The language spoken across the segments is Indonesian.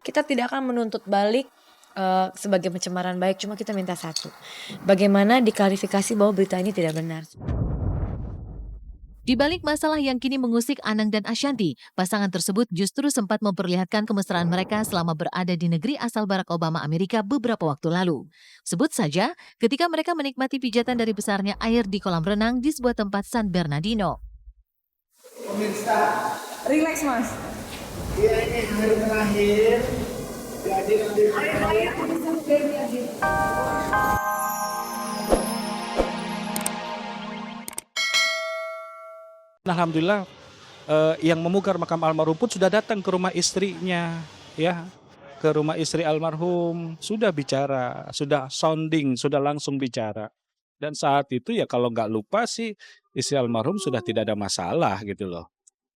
Kita tidak akan menuntut balik sebagai pencemaran baik, cuma kita minta satu, bagaimana diklarifikasi bahwa berita ini tidak benar. Di balik masalah yang kini mengusik Anang dan Ashanti, pasangan tersebut justru sempat memperlihatkan kemesraan mereka selama berada di negeri asal Barack Obama Amerika beberapa waktu lalu. Sebut saja ketika mereka menikmati pijatan dari besarnya air di kolam renang di sebuah tempat San Bernardino. Pemirsa, Relax mas. ya ini hari terakhir. Jadi nanti Alhamdulillah yang memugar makam almarhum pun sudah datang ke rumah istrinya, ya, ke rumah istri almarhum, sudah bicara, sudah sounding, sudah langsung bicara. Dan saat itu ya kalau nggak lupa sih istri almarhum sudah tidak ada masalah gitu loh.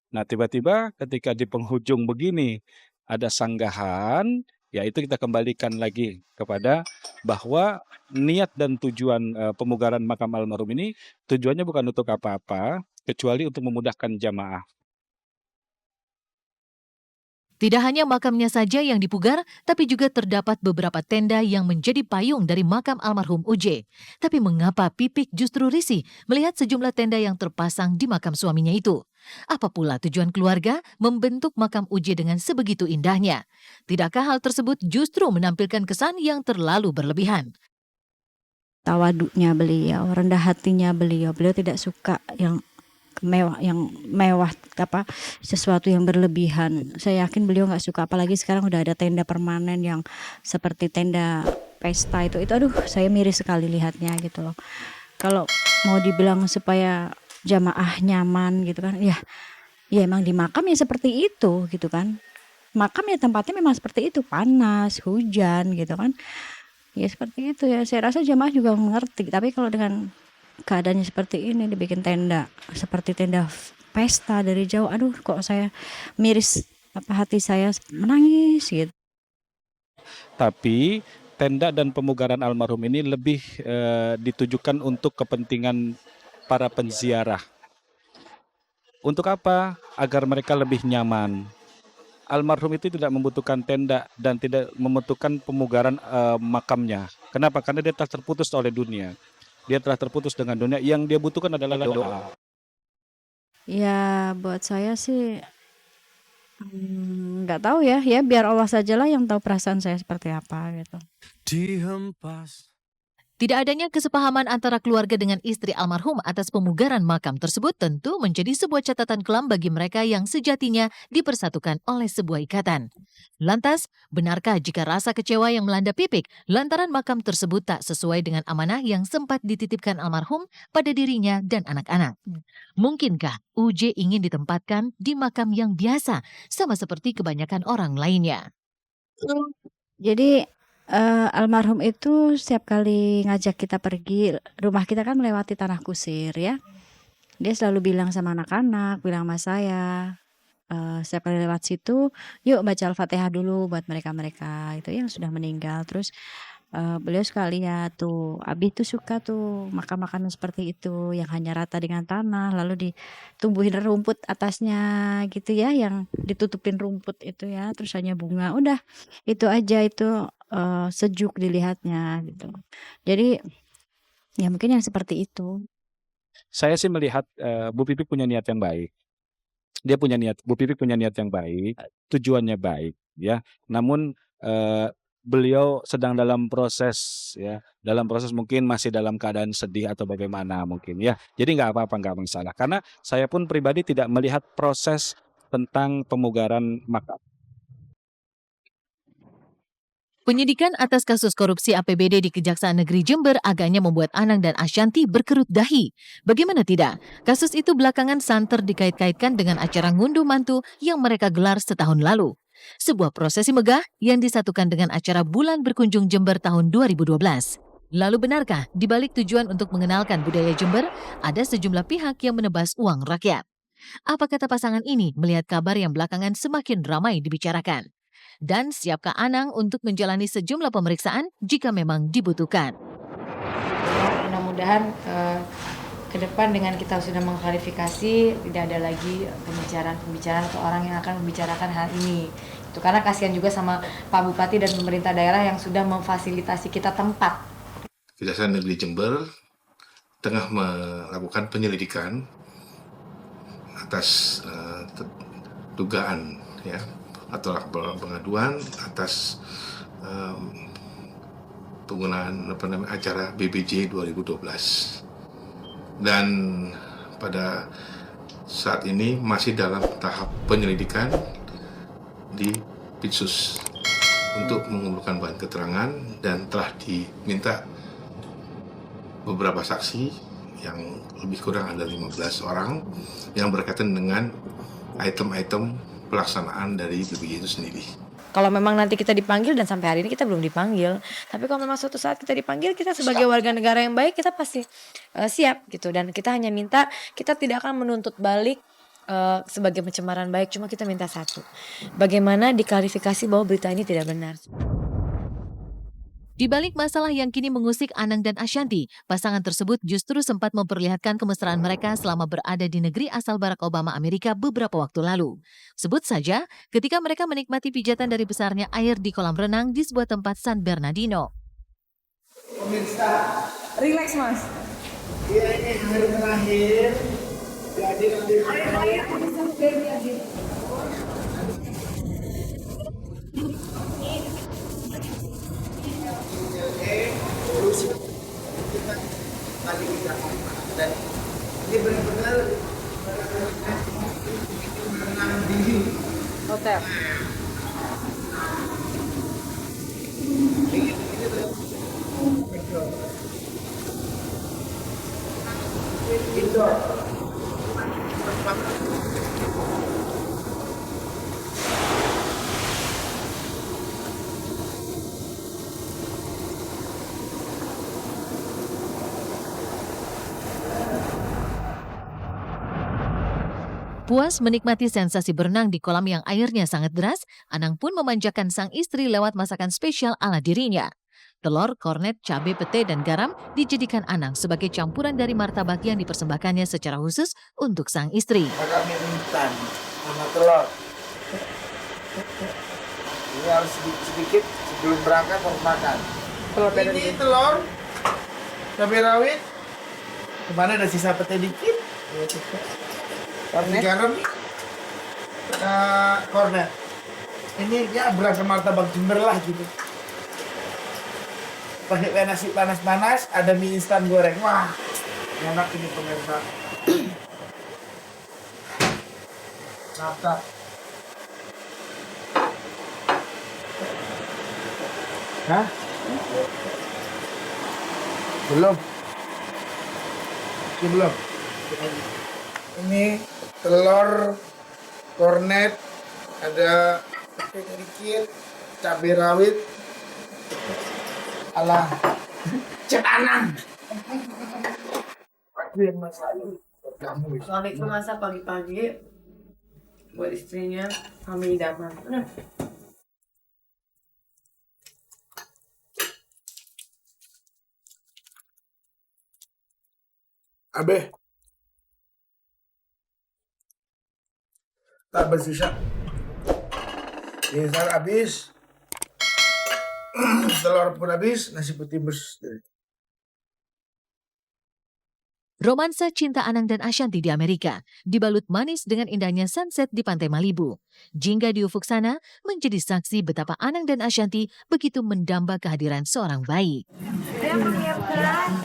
Nah tiba-tiba ketika di penghujung begini ada sanggahan, ya itu kita kembalikan lagi kepada bahwa niat dan tujuan pemugaran makam almarhum ini tujuannya bukan untuk apa-apa kecuali untuk memudahkan jamaah. Tidak hanya makamnya saja yang dipugar, tapi juga terdapat beberapa tenda yang menjadi payung dari makam almarhum UJ. Tapi mengapa Pipik justru risih melihat sejumlah tenda yang terpasang di makam suaminya itu? Apa pula tujuan keluarga membentuk makam UJ dengan sebegitu indahnya? Tidakkah hal tersebut justru menampilkan kesan yang terlalu berlebihan? Tawaduknya beliau, rendah hatinya beliau tidak suka yang mewah apa sesuatu yang berlebihan. Saya yakin beliau nggak suka, apalagi sekarang udah ada tenda permanen yang seperti tenda pesta itu aduh saya miris sekali lihatnya gitu loh. Kalau mau dibilang supaya jamaah nyaman gitu kan, ya emang di makam ya seperti itu gitu kan. Makam ya tempatnya memang seperti itu, panas, hujan gitu kan. Ya seperti itu ya, saya rasa jamaah juga mengerti. Tapi kalau dengan keadaannya seperti ini dibikin tenda seperti tenda pesta dari jauh, aduh kok saya miris, hati saya menangis gitu. Tapi tenda dan pemugaran almarhum ini lebih ditujukan untuk kepentingan para penziarah. Untuk apa? Agar mereka lebih nyaman. Almarhum itu tidak membutuhkan tenda dan tidak membutuhkan pemugaran makamnya. Kenapa? Karena dia telah terputus oleh dunia. Dia telah terputus dengan dunia. Yang dia butuhkan adalah doa. Ya buat saya sih nggak tahu ya biar Allah sajalah yang tahu perasaan saya seperti apa gitu. Dihempas. Tidak adanya kesepahaman antara keluarga dengan istri almarhum atas pemugaran makam tersebut tentu menjadi sebuah catatan kelam bagi mereka yang sejatinya dipersatukan oleh sebuah ikatan. Lantas, benarkah jika rasa kecewa yang melanda Pipik lantaran makam tersebut tak sesuai dengan amanah yang sempat dititipkan almarhum pada dirinya dan anak-anak? Mungkinkah UJ ingin ditempatkan di makam yang biasa, sama seperti kebanyakan orang lainnya? Jadi almarhum itu setiap kali ngajak kita pergi, rumah kita kan melewati tanah kusir ya. Dia selalu bilang sama anak-anak, bilang sama saya, setiap kali lewat situ, yuk baca Al-Fatihah dulu buat mereka-mereka itu yang sudah meninggal. Terus beliau sekali ya tuh, Abi tuh suka tuh makan makanan seperti itu yang hanya rata dengan tanah, lalu ditumbuhin rumput atasnya gitu ya, yang ditutupin rumput itu ya, terus hanya bunga, udah itu aja, itu sejuk dilihatnya gitu. Jadi ya mungkin yang seperti itu. Saya sih melihat Bu Pipik punya niat yang baik. Bu Pipik punya niat yang baik, tujuannya baik, ya. Namun beliau sedang dalam proses, ya. Dalam proses mungkin masih dalam keadaan sedih atau bagaimana mungkin, ya. Jadi nggak apa-apa, nggak masalah. Karena saya pun pribadi tidak melihat proses tentang pemugaran makam. Penyidikan atas kasus korupsi APBD di Kejaksaan Negeri Jember agaknya membuat Anang dan Ashanti berkerut dahi. Bagaimana tidak? Kasus itu belakangan santer dikait-kaitkan dengan acara ngunduh mantu yang mereka gelar setahun lalu. Sebuah prosesi megah yang disatukan dengan acara Bulan Berkunjung Jember tahun 2012. Lalu benarkah di balik tujuan untuk mengenalkan budaya Jember, ada sejumlah pihak yang menebas uang rakyat? Apa kata pasangan ini melihat kabar yang belakangan semakin ramai dibicarakan? Dan siapkah Anang untuk menjalani sejumlah pemeriksaan jika memang dibutuhkan? Mudah-mudahan ke depan dengan kita sudah mengklarifikasi, tidak ada lagi pembicaraan atau orang yang akan membicarakan hal ini. Itu karena kasihan juga sama Pak Bupati dan pemerintah daerah yang sudah memfasilitasi kita tempat. Kejaksaan Negeri Jember tengah melakukan penyelidikan atas dugaan ya atau pengaduan atas penggunaan acara BBJ 2012. Dan pada saat ini masih dalam tahap penyelidikan di Pitsus untuk mengumpulkan bahan keterangan dan telah diminta beberapa saksi yang lebih kurang ada 15 orang yang berkaitan dengan item-item pelaksanaan dari BBJ itu sendiri. Kalau memang nanti kita dipanggil, dan sampai hari ini kita belum dipanggil, tapi kalau memang suatu saat kita dipanggil, kita sebagai warga negara yang baik, kita pasti siap gitu. Dan kita hanya minta, kita tidak akan menuntut balik sebagai pencemaran baik, cuma kita minta satu, bagaimana diklarifikasi bahwa berita ini tidak benar. Di balik masalah yang kini mengusik Anang dan Ashanti, pasangan tersebut justru sempat memperlihatkan kemesraan mereka selama berada di negeri asal Barack Obama Amerika beberapa waktu lalu. Sebut saja ketika mereka menikmati pijatan dari besarnya air di kolam renang di sebuah tempat San Bernardino. Pemirsa, Relax mas. ya ini hari terakhir. Jadi nanti terus kita balik ke Jakarta. Dan ini benar-benar berenang diri. Hotel. Indoor. Puas menikmati sensasi berenang di kolam yang airnya sangat deras, Anang pun memanjakan sang istri lewat masakan spesial ala dirinya. Telur, kornet, cabai, pete, dan garam dijadikan Anang sebagai campuran dari martabak yang dipersembahkannya secara khusus untuk sang istri. Makan mie instan sama telur. Ini harus sedikit sebelum berangkat harus makan. Ini telur, cabai rawit. Kemana ada sisa pete dikit? Ini garam, kornet. Ini ya berasa martabak Jember lah gitu. Pakai nasi panas-panas, ada mie instan goreng. Wah, enak ini pemirsa. Mantap. Hah? Belum. Ini belum. Ini telur, kornet, ada pete dikit, cabai rawit, ala Cek Anang. Soal itu masa pagi-pagi buat istrinya kami idaman. Abe. Tak bersisa. Instan habis. Telur pun habis, nasi putih bers. Romansa cinta Anang dan Ashanti di Amerika dibalut manis dengan indahnya sunset di pantai Malibu. Jingga di ufuk sana menjadi saksi betapa Anang dan Ashanti begitu mendamba kehadiran seorang bayi. Ayo pemirsa,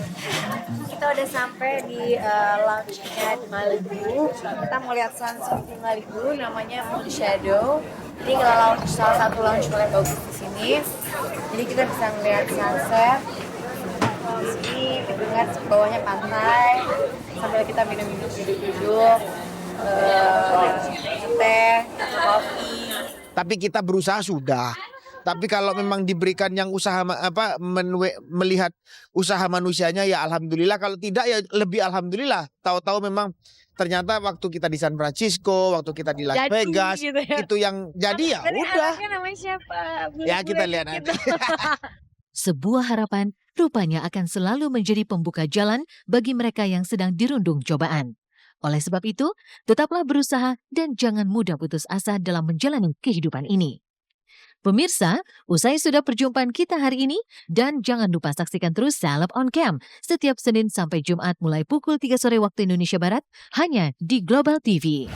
kita udah sampai di lounge-nya di Malibu. Kita mau lihat sunset di Malibu, namanya Moon Shadow. Ini salah satu lounge paling bagus di sini. Jadi kita bisa melihat sunset. Di sini dengar bawahnya pantai, sambil kita minum-minum duduk-duduk, teh, kopi. Tapi kita berusaha sudah. Tapi kalau memang diberikan yang usaha melihat usaha manusianya ya alhamdulillah, kalau tidak ya lebih alhamdulillah. Tahu-tahu memang ternyata waktu kita di San Francisco, waktu kita di Las Vegas, gitu ya. Itu yang jadi ya udah. Namanya siapa? Ya kita lihat nanti. Sebuah harapan rupanya akan selalu menjadi pembuka jalan bagi mereka yang sedang dirundung cobaan. Oleh sebab itu, tetaplah berusaha dan jangan mudah putus asa dalam menjalani kehidupan ini. Pemirsa, usai sudah perjumpaan kita hari ini, dan jangan lupa saksikan terus Celeb on Cam setiap Senin sampai Jumat mulai pukul 3 sore waktu Indonesia Barat, hanya di Global TV.